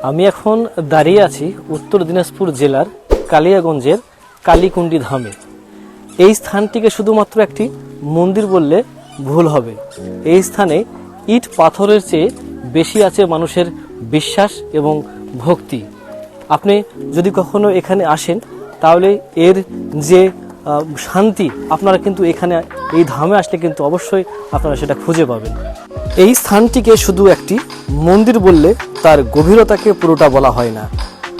আমি এখন দাঁড়িয়ে আছি উত্তর দিনাজপুর জেলার কালিয়াগঞ্জের কালীকুণ্ডী ধামে। এই স্থানটিকে শুধুমাত্র একটি মন্দির বললে ভুল হবে। এই স্থানে ইট পাথরের চেয়ে বেশি আছে মানুষের বিশ্বাস এবং ভক্তি। আপনি যদি কখনো এখানে আসেন তাহলে এর যে শান্তি আপনারা কিন্তু এখানে এই ধামে আসলে কিন্তু অবশ্যই আপনারা সেটা খুঁজে পাবেন। এই স্থানটিকে শুধু একটি মন্দির বললে তার গভীরতাকে পুরোটা বলা হয় না,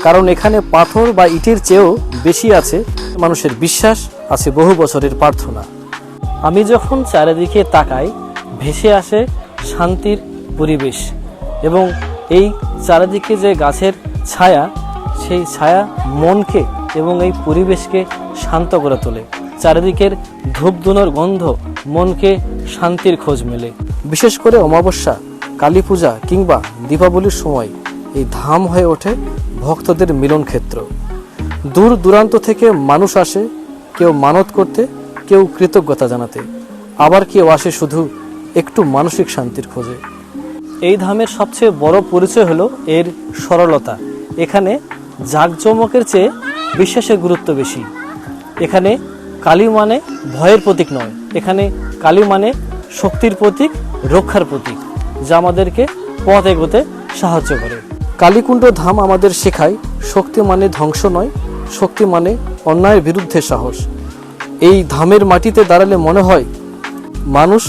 কারণ এখানে পাথর বা ইটের চেয়েও বেশি আছে মানুষের বিশ্বাস, আছে বহু বছরের প্রার্থনা। আমি যখন চারিদিকে তাকাই ভেসে আসে শান্তির পরিবেশ, এবং এই চারিদিকে যে গাছের ছায়া, সেই ছায়া মনকে এবং এই পরিবেশকে শান্ত করে তোলে। চারিদিকের ধূপধুনোর গন্ধ মনকে শান্তির খোঁজ মেলে। বিশেষ করে অমাবস্যা, কালী পূজা কিংবা দীপাবলির সময় এই ধাম হয়ে ওঠে ভক্তদের মিলন ক্ষেত্র। দূর দূরান্ত থেকে মানুষ আসে, কেউ মানত করতে, কেউ কৃতজ্ঞতা জানাতে, আবার কেউ আসে শুধু একটু মানসিক শান্তির খোঁজে। এই ধামের সবচেয়ে বড় পরিচয় হলো এর সরলতা। এখানে জাঁকজমকের চেয়ে বিশ্বাসের গুরুত্ব বেশি। এখানে কালী মানে ভয়ের প্রতীক নয়, এখানে কালী মানে শক্তির প্রতীক, রক্ষার প্রতীক, যা আমাদেরকে পথ এগোতে সাহায্য করে। কালীকুণ্ড ধাম আমাদের শেখায় শক্তি মানে ধ্বংস নয়, শক্তি মানে অন্যায়ের বিরুদ্ধে সাহস। এই ধামের মাটিতে দাঁড়ালে মনে হয় মানুষ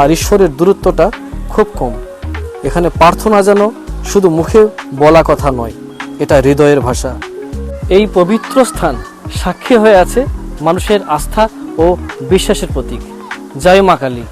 আর ঈশ্বরের দূরত্বটা খুব কম। এখানে প্রার্থনা যেন শুধু মুখে বলা কথা নয়, এটা হৃদয়ের ভাষা। এই পবিত্র স্থান সাক্ষী হয়ে আছে মানুষের আস্থা ও বিশ্বাসের প্রতীক। জয় মা কালী।